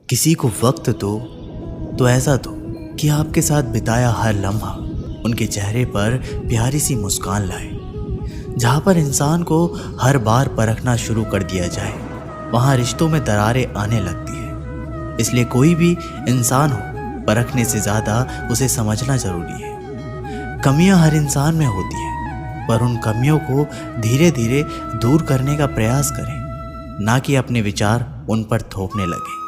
किसी को वक्त दो तो ऐसा दो कि आपके साथ बिताया हर लम्हा उनके चेहरे पर प्यारी सी मुस्कान लाए। जहाँ पर इंसान को हर बार परखना शुरू कर दिया जाए वहाँ रिश्तों में दरारें आने लगती है। इसलिए कोई भी इंसान हो, परखने से ज़्यादा उसे समझना ज़रूरी है। कमियां हर इंसान में होती हैं, पर उन कमियों को धीरे धीरे दूर करने का प्रयास करें, ना कि अपने विचार उन पर थोपने लगे।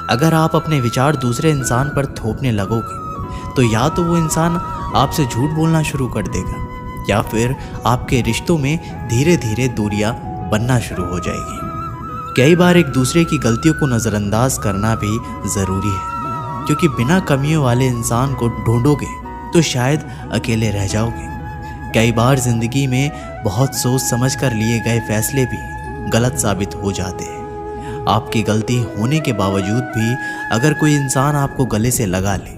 अगर आप अपने विचार दूसरे इंसान पर थोपने लगोगे तो या तो वो इंसान आपसे झूठ बोलना शुरू कर देगा या फिर आपके रिश्तों में धीरे धीरे दूरियां बनना शुरू हो जाएगी। कई बार एक दूसरे की गलतियों को नज़रअंदाज करना भी ज़रूरी है, क्योंकि बिना कमियों वाले इंसान को ढूंढोगे तो शायद अकेले रह जाओगे। कई बार ज़िंदगी में बहुत सोच समझ कर लिए गए फैसले भी गलत साबित हो जाते हैं। आपकी गलती होने के बावजूद भी अगर कोई इंसान आपको गले से लगा ले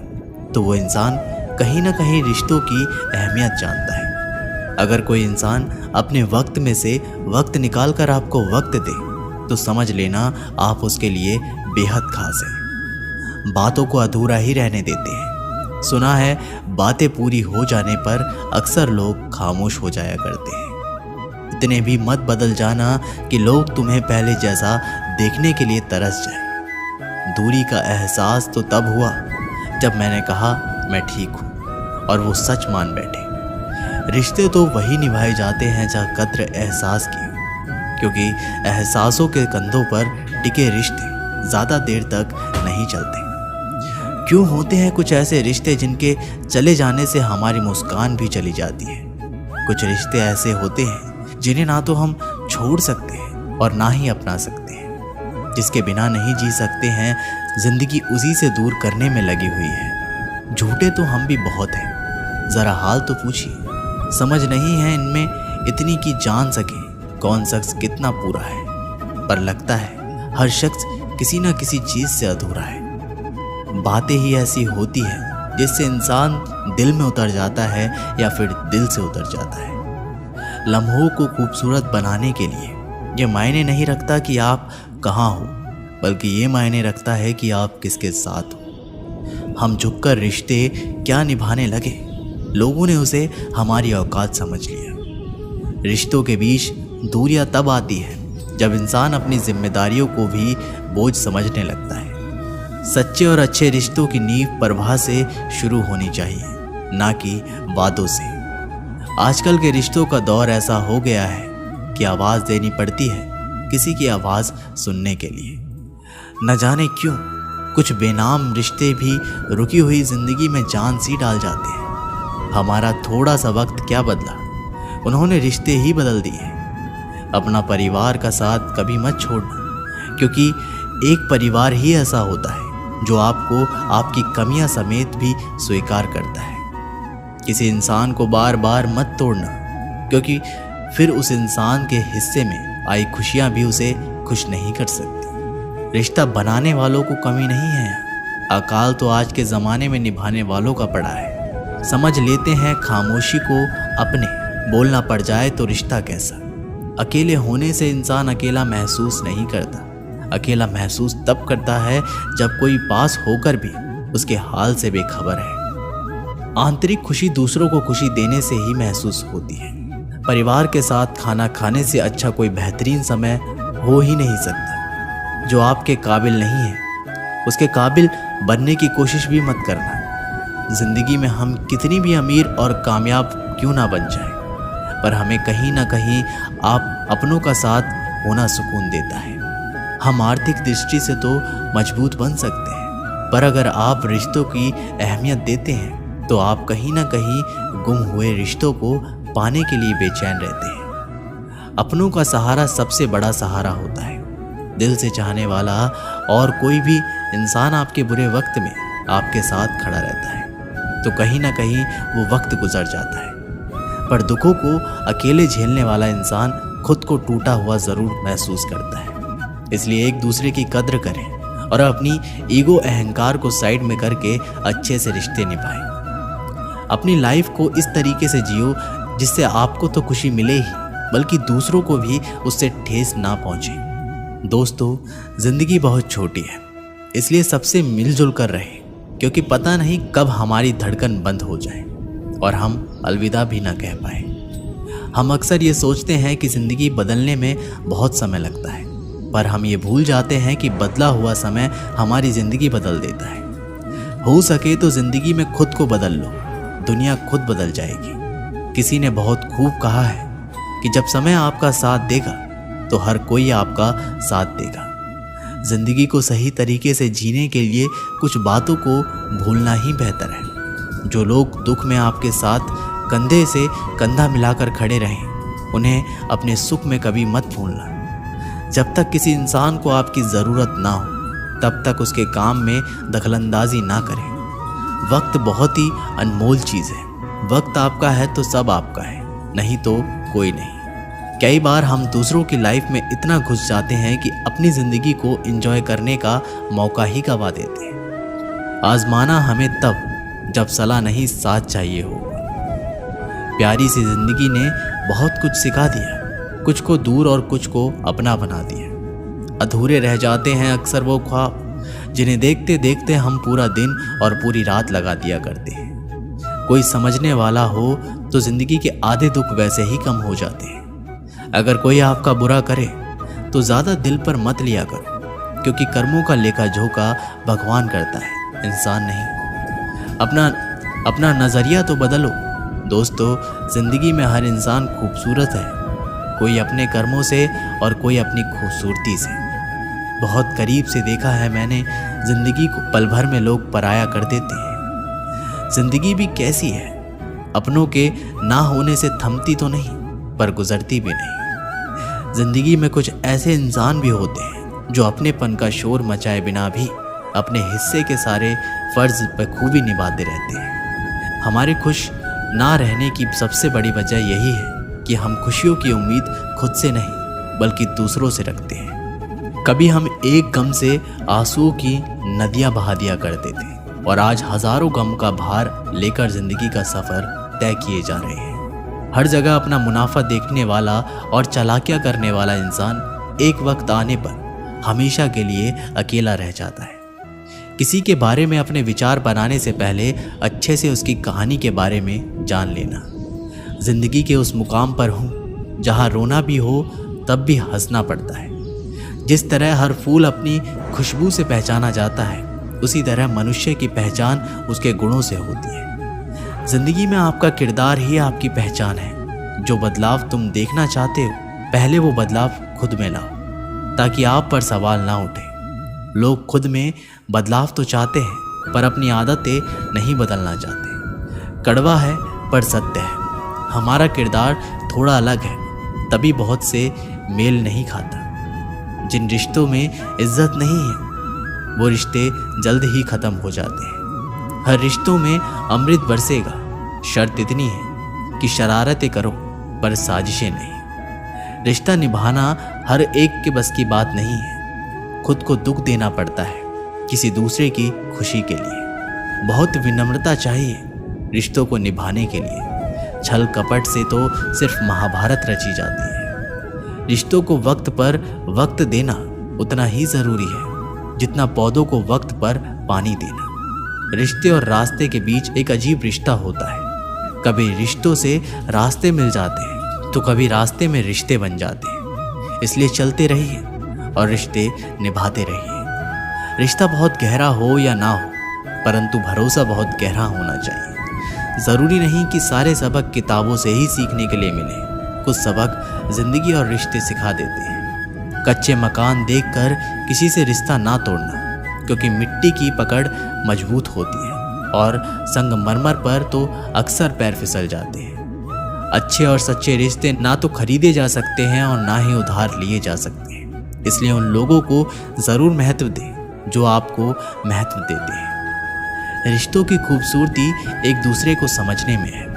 तो वो इंसान कहीं ना कहीं रिश्तों की अहमियत जानता है। अगर कोई इंसान अपने वक्त में से वक्त निकाल कर आपको वक्त दे तो समझ लेना आप उसके लिए बेहद खास हैं। बातों को अधूरा ही रहने देते हैं। सुना है बातें पूरी हो जाने पर अक्सर लोग खामोश हो जाया करते हैं। इतने भी मत बदल जाना कि लोग तुम्हें पहले जैसा देखने के लिए तरस जाए। दूरी का एहसास तो तब हुआ जब मैंने कहा मैं ठीक हूँ और वो सच मान बैठे। रिश्ते तो वही निभाए जाते हैं जहाँ कद्र एहसास की हो, क्योंकि एहसासों के कंधों पर टिके रिश्ते ज़्यादा देर तक नहीं चलते। क्यों होते हैं कुछ ऐसे रिश्ते जिनके चले जाने से हमारी मुस्कान भी चली जाती है। कुछ रिश्ते ऐसे होते हैं जिन्हें ना तो हम छोड़ सकते हैं और ना ही अपना सकते हैं। जिसके बिना नहीं जी सकते हैं, जिंदगी उसी से दूर करने में लगी हुई है। झूठे तो हम भी बहुत हैं, ज़रा हाल तो पूछिए। समझ नहीं है इनमें इतनी कि जान सके कौन शख्स कितना पूरा है, पर लगता है हर शख्स किसी न किसी चीज़ से अधूरा है। बातें ही ऐसी होती हैं जिससे इंसान दिल में उतर जाता है या फिर दिल से उतर जाता है। लम्हों को खूबसूरत बनाने के लिए ये मायने नहीं रखता कि आप कहाँ हो, बल्कि ये मायने रखता है कि आप किसके साथ हो। हम झुककर रिश्ते क्या निभाने लगे, लोगों ने उसे हमारी औकात समझ लिया। रिश्तों के बीच दूरियां तब आती है जब इंसान अपनी जिम्मेदारियों को भी बोझ समझने लगता है। सच्चे और अच्छे रिश्तों की नींव परवाह से शुरू होनी चाहिए, ना कि वादों से। आजकल के रिश्तों का दौर ऐसा हो गया है कि आवाज़ देनी पड़ती है किसी की आवाज़ सुनने के लिए। न जाने क्यों कुछ बेनाम रिश्ते भी रुकी हुई जिंदगी में जान सी डाल जाते हैं। हमारा थोड़ा सा वक्त क्या बदला, उन्होंने रिश्ते ही बदल दिए। अपना परिवार का साथ कभी मत छोड़ना, क्योंकि एक परिवार ही ऐसा होता है जो आपको आपकी कमियां समेत भी स्वीकार करता है। किसी इंसान को बार बार मत तोड़ना, क्योंकि फिर उस इंसान के हिस्से में आई खुशियां भी उसे खुश नहीं कर सकती। रिश्ता बनाने वालों को कमी नहीं है, अकाल तो आज के ज़माने में निभाने वालों का पड़ा है। समझ लेते हैं खामोशी को अपने, बोलना पड़ जाए तो रिश्ता कैसा। अकेले होने से इंसान अकेला महसूस नहीं करता। अकेला महसूस तब करता है जब कोई पास होकर भी उसके हाल से बेखबर है। आंतरिक खुशी दूसरों को खुशी देने से ही महसूस होती है। परिवार के साथ खाना खाने से अच्छा कोई बेहतरीन समय हो ही नहीं सकता। जो आपके काबिल नहीं है उसके काबिल बनने की कोशिश भी मत करना। जिंदगी में हम कितनी भी अमीर और कामयाब क्यों ना बन जाए, पर हमें कहीं ना कहीं आप अपनों का साथ होना सुकून देता है। हम आर्थिक दृष्टि से तो मजबूत बन सकते हैं, पर अगर आप रिश्तों की अहमियत देते हैं तो आप कहीं ना कहीं गुम हुए रिश्तों को पाने के लिए बेचैन रहते हैं। अपनों का सहारा सबसे बड़ा सहारा होता है। दिल से चाहने वाला और कोई भी इंसान आपके बुरे वक्त में आपके साथ खड़ा रहता है तो कहीं ना कहीं वो वक्त गुजर जाता है, पर दुखों को अकेले झेलने वाला इंसान खुद को टूटा हुआ ज़रूर महसूस करता है। इसलिए एक दूसरे की कद्र करें और अपनी ईगो अहंकार को साइड में करके अच्छे से रिश्ते निभाएं। अपनी लाइफ को इस तरीके से जियो जिससे आपको तो खुशी मिले ही, बल्कि दूसरों को भी उससे ठेस ना पहुंचे। दोस्तों, जिंदगी बहुत छोटी है, इसलिए सबसे मिलजुल कर रहे, क्योंकि पता नहीं कब हमारी धड़कन बंद हो जाए और हम अलविदा भी ना कह पाए। हम अक्सर ये सोचते हैं कि ज़िंदगी बदलने में बहुत समय लगता है, पर हम ये भूल जाते हैं कि बदला हुआ समय हमारी ज़िंदगी बदल देता है। हो सके तो ज़िंदगी में खुद को बदल लो, दुनिया खुद बदल जाएगी। किसी ने बहुत खूब कहा है कि जब समय आपका साथ देगा तो हर कोई आपका साथ देगा। ज़िंदगी को सही तरीके से जीने के लिए कुछ बातों को भूलना ही बेहतर है। जो लोग दुख में आपके साथ कंधे से कंधा मिलाकर खड़े रहें, उन्हें अपने सुख में कभी मत भूलना। जब तक किसी इंसान को आपकी ज़रूरत ना हो, तब तक उसके काम में दखलंदाजी ना करें। वक्त बहुत ही अनमोल चीज़ है। वक्त आपका है तो सब आपका है, नहीं तो कोई नहीं। कई बार हम दूसरों की लाइफ में इतना घुस जाते हैं कि अपनी ज़िंदगी को एंजॉय करने का मौका ही गंवा देते हैं। आजमाना हमें तब जब सलाह नहीं साथ चाहिए हो। प्यारी सी ज़िंदगी ने बहुत कुछ सिखा दिया, कुछ को दूर और कुछ को अपना बना दिया। अधूरे रह जाते हैं अक्सर वो ख्वाब जिन्हें देखते देखते हम पूरा दिन और पूरी रात लगा दिया करते हैं। कोई समझने वाला हो तो ज़िंदगी के आधे दुख वैसे ही कम हो जाते हैं। अगर कोई आपका बुरा करे तो ज़्यादा दिल पर मत लिया करो, क्योंकि कर्मों का लेखा जोखा भगवान करता है, इंसान नहीं। अपना नज़रिया तो बदलो दोस्तों। ज़िंदगी में हर इंसान खूबसूरत है, कोई अपने कर्मों से और कोई अपनी खूबसूरती से। बहुत करीब से देखा है मैंने ज़िंदगी को, पल भर में लोग पराया कर देते हैं। ज़िंदगी भी कैसी है, अपनों के ना होने से थमती तो नहीं, पर गुजरती भी नहीं। ज़िंदगी में कुछ ऐसे इंसान भी होते हैं जो अपनेपन का शोर मचाए बिना भी अपने हिस्से के सारे फ़र्ज बखूबी निभाते रहते हैं। हमारे खुश ना रहने की सबसे बड़ी वजह यही है कि हम खुशियों की उम्मीद खुद से नहीं बल्कि दूसरों से रखते हैं। कभी हम एक गम से आंसुओं की नदियां बहा दिया करते थे, और आज हजारों गम का भार लेकर ज़िंदगी का सफ़र तय किए जा रहे हैं। हर जगह अपना मुनाफा देखने वाला और चालाकियां करने वाला इंसान एक वक्त आने पर हमेशा के लिए अकेला रह जाता है। किसी के बारे में अपने विचार बनाने से पहले अच्छे से उसकी कहानी के बारे में जान लेना। ज़िंदगी के उस मुकाम पर हूँ जहाँ रोना भी हो तब भी हंसना पड़ता है। जिस तरह हर फूल अपनी खुशबू से पहचाना जाता है, उसी तरह मनुष्य की पहचान उसके गुणों से होती है। ज़िंदगी में आपका किरदार ही आपकी पहचान है। जो बदलाव तुम देखना चाहते हो, पहले वो बदलाव खुद में लाओ, ताकि आप पर सवाल ना उठे। लोग खुद में बदलाव तो चाहते हैं, पर अपनी आदतें नहीं बदलना चाहते। कड़वा है पर सत्य है। हमारा किरदार थोड़ा अलग है, तभी बहुत से मेल नहीं खाता। जिन रिश्तों में इज्जत नहीं है, वो रिश्ते जल्द ही ख़त्म हो जाते हैं। हर रिश्तों में अमृत बरसेगा, शर्त इतनी है कि शरारतें करो पर साजिशें नहीं। रिश्ता निभाना हर एक के बस की बात नहीं है। खुद को दुख देना पड़ता है किसी दूसरे की खुशी के लिए। बहुत विनम्रता चाहिए रिश्तों को निभाने के लिए। छल कपट से तो सिर्फ महाभारत रची जाती है। रिश्तों को वक्त पर वक्त देना उतना ही ज़रूरी है जितना पौधों को वक्त पर पानी देना। रिश्ते और रास्ते के बीच एक अजीब रिश्ता होता है। कभी रिश्तों से रास्ते मिल जाते हैं तो कभी रास्ते में रिश्ते बन जाते हैं। इसलिए चलते रहिए और रिश्ते निभाते रहिए। रिश्ता बहुत गहरा हो या ना हो, परंतु भरोसा बहुत गहरा होना चाहिए। ज़रूरी नहीं कि सारे सबक किताबों से ही सीखने के लिए मिले। कुछ सबक ज़िंदगी और रिश्ते सिखा देते हैं। कच्चे मकान देखकर किसी से रिश्ता ना तोड़ना, क्योंकि मिट्टी की पकड़ मजबूत होती है और संगमरमर पर तो अक्सर पैर फिसल जाते हैं। अच्छे और सच्चे रिश्ते ना तो खरीदे जा सकते हैं और ना ही उधार लिए जा सकते हैं। इसलिए उन लोगों को ज़रूर महत्व दें जो आपको महत्व देते हैं। रिश्तों की खूबसूरती एक दूसरे को समझने में है।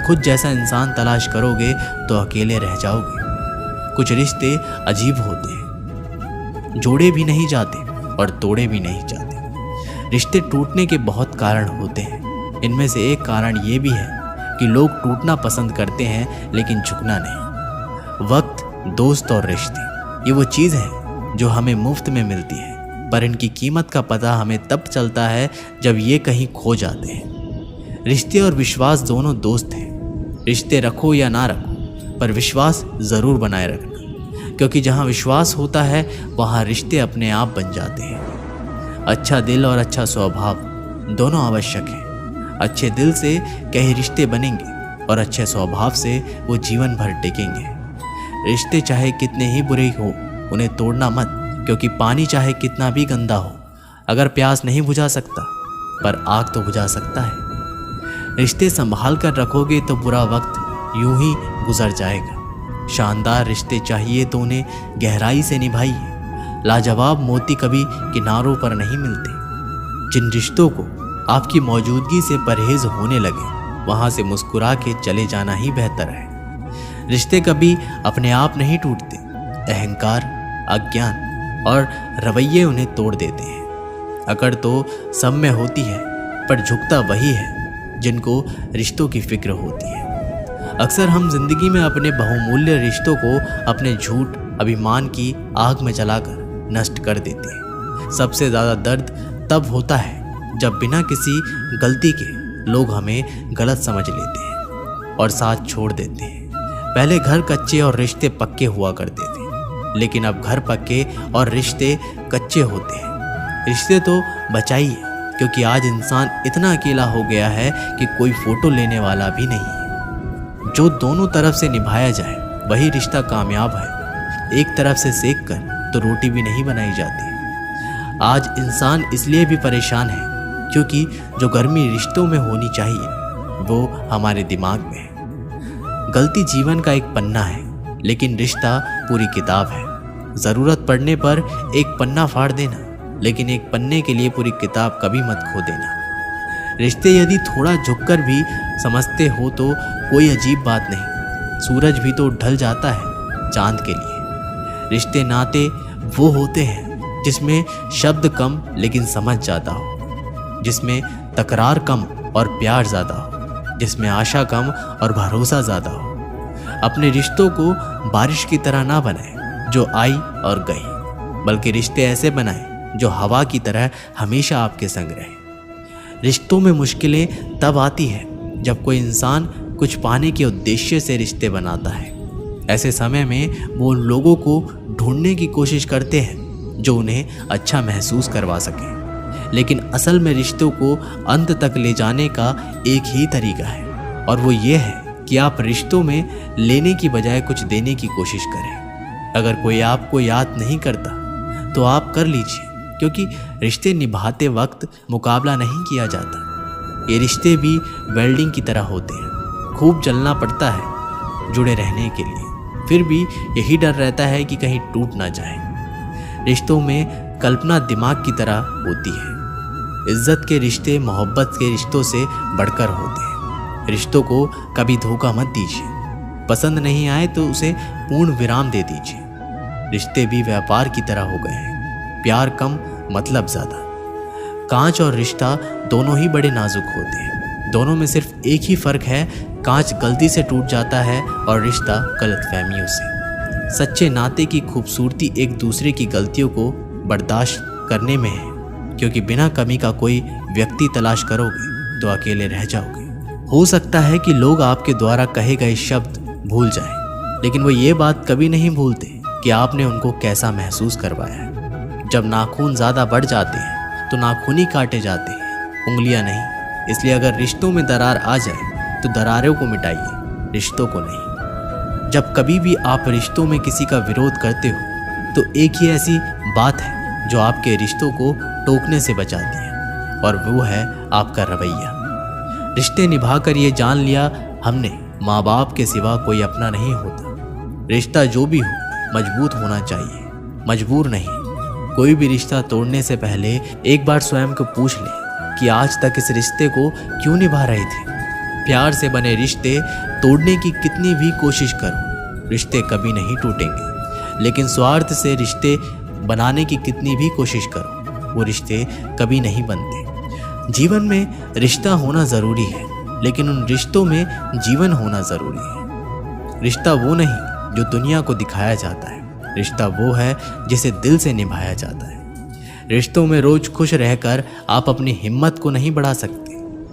खुद जैसा इंसान तलाश करोगे तो अकेले रह जाओगे। कुछ रिश्ते अजीब होते हैं, जोड़े भी नहीं जाते और तोड़े भी नहीं जाते। रिश्ते टूटने के बहुत कारण होते हैं। इनमें से एक कारण ये भी है कि लोग टूटना पसंद करते हैं लेकिन झुकना नहीं। वक्त, दोस्त और रिश्ते, ये वो चीज़ है जो हमें मुफ्त में मिलती है, पर इनकी कीमत का पता हमें तब चलता है जब ये कहीं खो जाते हैं। रिश्ते और विश्वास दोनों दोस्त हैं। रिश्ते रखो या ना रखो, पर विश्वास ज़रूर बनाए रखना, क्योंकि जहाँ विश्वास होता है वहाँ रिश्ते अपने आप बन जाते हैं। अच्छा दिल और अच्छा स्वभाव दोनों आवश्यक हैं। अच्छे दिल से कई रिश्ते बनेंगे और अच्छे स्वभाव से वो जीवन भर टिकेंगे। रिश्ते चाहे कितने ही बुरे हो, उन्हें तोड़ना मत, क्योंकि पानी चाहे कितना भी गंदा हो, अगर प्यास नहीं बुझा सकता पर आग तो बुझा सकता है। रिश्ते संभाल कर रखोगे तो बुरा वक्त यूं ही गुजर जाएगा। शानदार रिश्ते चाहिए तो उन्हें गहराई से निभाइए। लाजवाब मोती कभी किनारों पर नहीं मिलते। जिन रिश्तों को आपकी मौजूदगी से परहेज होने लगे, वहां से मुस्कुरा के चले जाना ही बेहतर है। रिश्ते कभी अपने आप नहीं टूटते। अहंकार, अज्ञान और रवैये उन्हें तोड़ देते हैं। अकड़ तो सब में होती है, पर झुकता वही है जिनको रिश्तों की फिक्र होती है। अक्सर हम जिंदगी में अपने बहुमूल्य रिश्तों को अपने झूठ, अभिमान की आग में जलाकर नष्ट कर देते हैं। सबसे ज़्यादा दर्द तब होता है जब बिना किसी गलती के लोग हमें गलत समझ लेते हैं और साथ छोड़ देते हैं। पहले घर कच्चे और रिश्ते पक्के हुआ करते थे, लेकिन अब घर पक्के और रिश्ते कच्चे होते हैं। रिश्ते तो बचाइए, क्योंकि आज इंसान इतना अकेला हो गया है कि कोई फोटो लेने वाला भी नहीं है। जो दोनों तरफ से निभाया जाए वही रिश्ता कामयाब है। एक तरफ से सेक कर तो रोटी भी नहीं बनाई जाती। आज इंसान इसलिए भी परेशान है क्योंकि जो गर्मी रिश्तों में होनी चाहिए वो हमारे दिमाग में है। गलती जीवन का एक पन्ना है, लेकिन रिश्ता पूरी किताब है। ज़रूरत पड़ने पर एक पन्ना फाड़ देना, लेकिन एक पन्ने के लिए पूरी किताब कभी मत खो देना। रिश्ते यदि थोड़ा झुककर भी समझते हो तो कोई अजीब बात नहीं। सूरज भी तो ढल जाता है चांद के लिए। रिश्ते नाते वो होते हैं जिसमें शब्द कम लेकिन समझ ज़्यादा हो, जिसमें तकरार कम और प्यार ज़्यादा हो, जिसमें आशा कम और भरोसा ज़्यादा हो। अपने रिश्तों को बारिश की तरह ना बनाएं जो आई और गई, बल्कि रिश्ते ऐसे बनाएं जो हवा की तरह हमेशा आपके संग रहे। रिश्तों में मुश्किलें तब आती है जब कोई इंसान कुछ पाने के उद्देश्य से रिश्ते बनाता है। ऐसे समय में वो उन लोगों को ढूंढने की कोशिश करते हैं जो उन्हें अच्छा महसूस करवा सके, लेकिन असल में रिश्तों को अंत तक ले जाने का एक ही तरीका है, और वो ये है कि आप रिश्तों में लेने की बजाय कुछ देने की कोशिश करें। अगर कोई आपको याद नहीं करता तो आप कर लीजिए, क्योंकि रिश्ते निभाते वक्त मुकाबला नहीं किया जाता। ये रिश्ते भी वेल्डिंग की तरह होते हैं। खूब जलना पड़ता है जुड़े रहने के लिए, फिर भी यही डर रहता है कि कहीं टूट ना जाए। रिश्तों में कल्पना दिमाग की तरह होती है। इज्जत के रिश्ते मोहब्बत के रिश्तों से बढ़कर होते हैं। रिश्तों को कभी धोखा मत दीजिए। पसंद नहीं आए तो उसे पूर्ण विराम दे दीजिए। रिश्ते भी व्यापार की तरह हो गए हैं। प्यार कम, मतलब ज़्यादा। कांच और रिश्ता दोनों ही बड़े नाजुक होते हैं। दोनों में सिर्फ एक ही फ़र्क है, कांच गलती से टूट जाता है और रिश्ता गलतफहमियों से। सच्चे नाते की खूबसूरती एक दूसरे की गलतियों को बर्दाश्त करने में है, क्योंकि बिना कमी का कोई व्यक्ति तलाश करोगे तो अकेले रह जाओगे। हो सकता है कि लोग आपके द्वारा कहे गए शब्द भूल जाएं, लेकिन वो ये बात कभी नहीं भूलते कि आपने उनको कैसा महसूस करवाया है। जब नाखून ज़्यादा बढ़ जाते हैं तो नाखून ही काटे जाते हैं, उंगलियां नहीं। इसलिए अगर रिश्तों में दरार आ जाए तो दरारों को मिटाइए, रिश्तों को नहीं। जब कभी भी आप रिश्तों में किसी का विरोध करते हो तो एक ही ऐसी बात है जो आपके रिश्तों को टोकने से बचाती है, और वो है आपका रवैया। रिश्ते निभाकर ये जान लिया हमने, माँ बाप के सिवा कोई अपना नहीं होता। रिश्ता जो भी हो मजबूत होना चाहिए, मजबूर नहीं। कोई भी रिश्ता तोड़ने से पहले एक बार स्वयं को पूछ ले कि आज तक इस रिश्ते को क्यों निभा रहे थे। प्यार से बने रिश्ते तोड़ने की कितनी भी कोशिश करो, रिश्ते कभी नहीं टूटेंगे। लेकिन स्वार्थ से रिश्ते बनाने की कितनी भी कोशिश करो, वो रिश्ते कभी नहीं बनते। जीवन में रिश्ता होना ज़रूरी है, लेकिन उन रिश्तों में जीवन होना ज़रूरी है। रिश्ता वो नहीं जो दुनिया को दिखाया जाता है, रिश्ता वो है जिसे दिल से निभाया जाता है। रिश्तों में रोज खुश रहकर आप अपनी हिम्मत को नहीं बढ़ा सकते।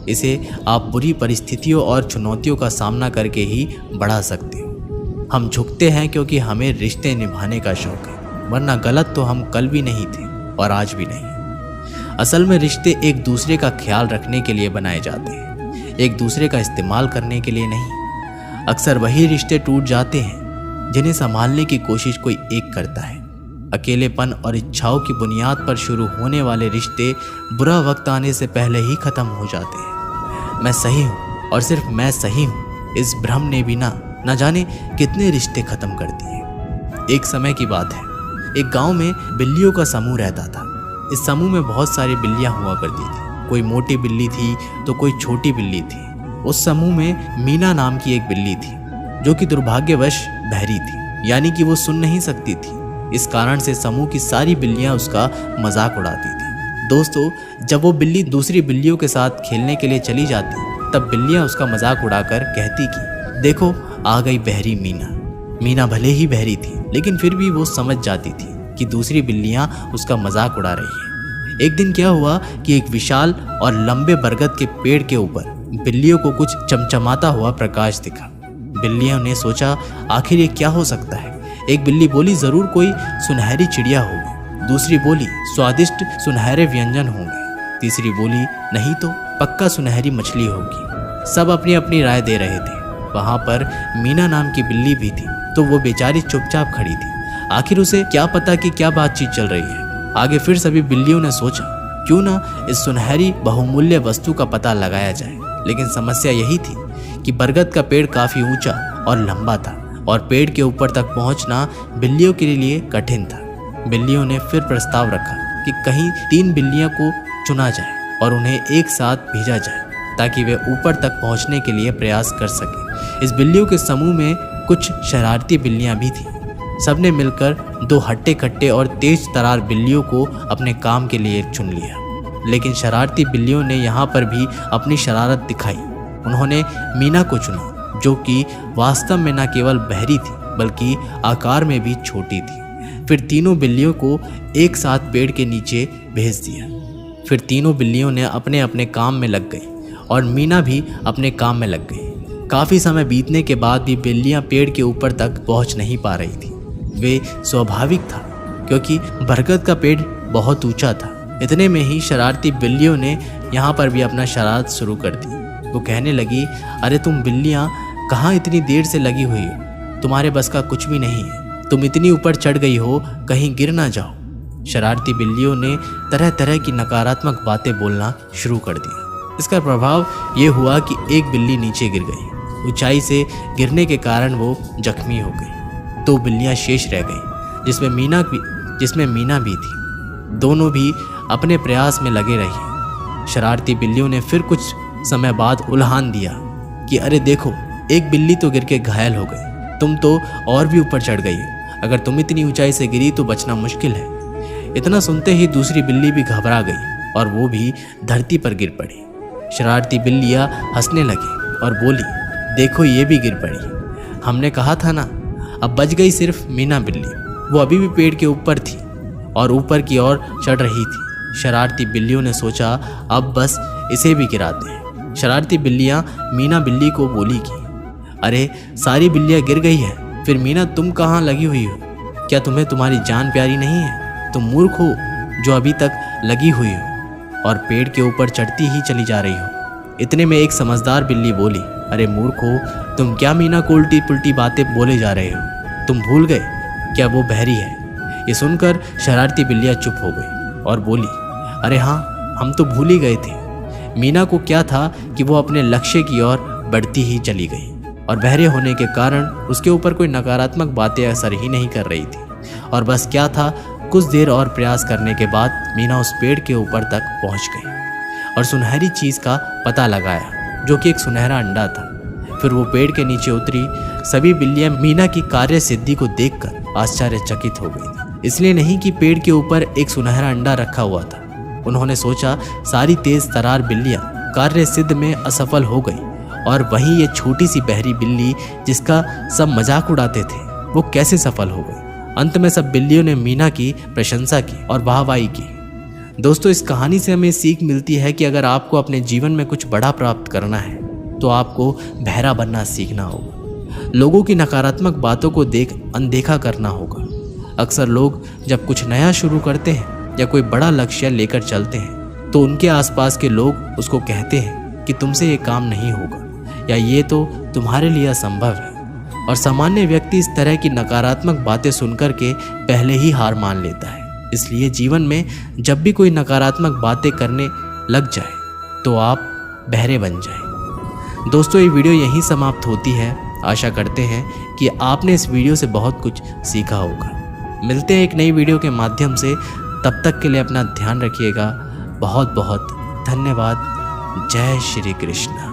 इसे आप बुरी परिस्थितियों और चुनौतियों का सामना करके ही बढ़ा सकते हो। हम झुकते हैं क्योंकि हमें रिश्ते निभाने का शौक है, वरना गलत तो हम कल भी नहीं थे और आज भी नहीं। असल में रिश्ते एक दूसरे का ख्याल रखने के लिए बनाए जाते हैं, एक दूसरे का इस्तेमाल करने के लिए नहीं। अक्सर वही रिश्ते टूट जाते हैं जिन्हें संभालने की कोशिश कोई एक करता है। अकेलेपन और इच्छाओं की बुनियाद पर शुरू होने वाले रिश्ते बुरा वक्त आने से पहले ही खत्म हो जाते हैं। मैं सही हूँ और सिर्फ मैं सही हूँ, इस भ्रम ने भी न जाने कितने रिश्ते खत्म कर दिए। एक समय की बात है, एक गांव में बिल्लियों का समूह रहता था। इस समूह में बहुत सारी बिल्लियां हुआ करती थी। कोई मोटी बिल्ली थी तो कोई छोटी बिल्ली थी। उस समूह में मीना नाम की एक बिल्ली थी जो कि दुर्भाग्यवश बहरी थी, यानी कि वो सुन नहीं सकती थी। इस कारण से समूह की सारी बिल्लियां उसका मजाक उड़ाती थी। दोस्तों, जब वो बिल्ली दूसरी बिल्लियों के साथ खेलने के लिए चली जाती तब बिल्लियां उसका मजाक उड़ाकर कहती कि देखो आ गई बहरी मीना। मीना भले ही बहरी थी लेकिन फिर भी वो समझ जाती थी कि दूसरी बिल्लियां उसका मजाक उड़ा रही हैं। एक दिन क्या हुआ कि एक विशाल और लंबे बरगद के पेड़ के ऊपर बिल्लियों को कुछ चमचमाता हुआ प्रकाश दिखा। बिल्लियों ने सोचा आखिर ये क्या हो सकता है। एक बिल्ली बोली जरूर कोई सुनहरी चिड़िया होगी। दूसरी बोली स्वादिष्ट सुनहरे व्यंजन होंगे। तीसरी बोली नहीं तो पक्का सुनहरी मछली होगी। सब अपनी अपनी राय दे रहे थे। वहां पर मीना नाम की बिल्ली भी थी, तो वो बेचारी चुपचाप खड़ी थी। आखिर उसे क्या पता कि क्या बातचीत चल रही है। आगे फिर सभी बिल्लियों ने सोचा क्यों ना इस सुनहरी बहुमूल्य वस्तु का पता लगाया जाए। लेकिन समस्या यही थी कि बरगद का पेड़ काफी ऊंचा और लंबा था और पेड़ के ऊपर तक पहुंचना बिल्लियों के लिए कठिन था। बिल्लियों ने फिर प्रस्ताव रखा कि कहीं 3 बिल्लियों को चुना जाए और उन्हें एक साथ भेजा जाए ताकि वे ऊपर तक पहुंचने के लिए प्रयास कर सके। इस बिल्लियों के समूह में कुछ शरारती बिल्लियां भी थीं। सबने मिलकर 2 हट्टे कट्टे और तेज तरार बिल्लियों को अपने काम के लिए चुन लिया। लेकिन शरारती बिल्लियों ने यहाँ पर भी अपनी शरारत दिखाई। उन्होंने मीना को चुना जो कि वास्तव में न केवल बहरी थी बल्कि आकार में भी छोटी थी। फिर तीनों बिल्लियों को एक साथ पेड़ के नीचे भेज दिया। फिर तीनों बिल्लियों ने अपने अपने काम में लग गई और मीना भी अपने काम में लग गई। काफ़ी समय बीतने के बाद भी बिल्लियां पेड़ के ऊपर तक पहुंच नहीं पा रही थी। वे स्वाभाविक था क्योंकि बरगद का पेड़ बहुत ऊंचा था। इतने में ही शरारती बिल्लियों ने यहाँ पर भी अपना शरारत शुरू कर दी। वो कहने लगी, अरे तुम बिल्लियाँ कहाँ इतनी देर से लगी हुई हो, तुम्हारे बस का कुछ भी नहीं है। तुम इतनी ऊपर चढ़ गई हो, कहीं गिर ना जाओ। शरारती बिल्लियों ने तरह तरह की नकारात्मक बातें बोलना शुरू कर दिया। इसका प्रभाव ये हुआ कि एक बिल्ली नीचे गिर गई। ऊंचाई से गिरने के कारण वो जख्मी हो गई। 2 बिल्लियाँ शेष रह गईं, जिसमें मीना भी थी। दोनों भी अपने प्रयास में लगे रही। शरारती बिल्लियों ने फिर कुछ समय बाद उल्हान दिया कि अरे देखो, एक बिल्ली तो गिर के घायल हो गई, तुम तो और भी ऊपर चढ़ गई हो। अगर तुम इतनी ऊंचाई से गिरी तो बचना मुश्किल है। इतना सुनते ही दूसरी बिल्ली भी घबरा गई और वो भी धरती पर गिर पड़ी। शरारती बिल्लियाँ हंसने लगी और बोली, देखो ये भी गिर पड़ी, हमने कहा था ना। अब बच गई सिर्फ मीना बिल्ली। वो अभी भी पेड़ के ऊपर थी और ऊपर की ओर चढ़ रही थी। शरारती बिल्लियों ने सोचा अब बस इसे भी गिराते हैं। शरारती बिल्लियाँ मीना बिल्ली को बोली कि अरे सारी बिल्लियाँ गिर गई है, फिर मीना तुम कहाँ लगी हुई हो? क्या तुम्हें तुम्हारी जान प्यारी नहीं है? तुम मूर्ख हो जो अभी तक लगी हुई हो और पेड़ के ऊपर चढ़ती ही चली जा रही हो। इतने में एक समझदार बिल्ली बोली, अरे मूर्ख हो, तुम क्या मीना को उल्टी पुल्टी बातें बोले जा रहे हो? तुम भूल गए क्या वो बहरी है? ये सुनकर शरारती बिल्लियाँ चुप हो गई और बोली, अरे हाँ, हम तो भूल ही गए थे। मीना को क्या था कि वो अपने लक्ष्य की ओर बढ़ती ही चली गई और बहरे होने के कारण उसके ऊपर कोई नकारात्मक बातें असर ही नहीं कर रही थी। और बस क्या था, कुछ देर और प्रयास करने के बाद मीना उस पेड़ के ऊपर तक पहुंच गई और सुनहरी चीज़ का पता लगाया जो कि एक सुनहरा अंडा था। फिर वो पेड़ के नीचे उतरी। सभी बिल्लियां मीना की कार्य सिद्धि को देखकर आश्चर्यचकित हो गई। इसलिए नहीं कि पेड़ के ऊपर एक सुनहरा अंडा रखा हुआ था। उन्होंने सोचा सारी तेज तरार बिल्लियां कार्य सिद्ध में असफल हो गई और वहीं ये छोटी सी बहरी बिल्ली जिसका सब मजाक उड़ाते थे वो कैसे सफल हो गई। अंत में सब बिल्लियों ने मीना की प्रशंसा की और वाहवाही की। दोस्तों, इस कहानी से हमें सीख मिलती है कि अगर आपको अपने जीवन में कुछ बड़ा प्राप्त करना है तो आपको बहरा बनना सीखना होगा। लोगों की नकारात्मक बातों को अनदेखा करना होगा। अक्सर लोग जब कुछ नया शुरू करते हैं या कोई बड़ा लक्ष्य लेकर चलते हैं तो उनके आसपास के लोग उसको कहते हैं कि तुमसे ये काम नहीं होगा या ये तो तुम्हारे लिए असंभव है। और सामान्य व्यक्ति इस तरह की नकारात्मक बातें सुनकर के पहले ही हार मान लेता है। इसलिए जीवन में जब भी कोई नकारात्मक बातें करने लग जाए तो आप बहरे बन जाएं। दोस्तों, ये वीडियो यहीं समाप्त होती है। आशा करते हैं कि आपने इस वीडियो से बहुत कुछ सीखा होगा। मिलते हैं एक नई वीडियो के माध्यम से। तब तक के लिए अपना ध्यान रखिएगा। बहुत बहुत धन्यवाद। जय श्री कृष्ण।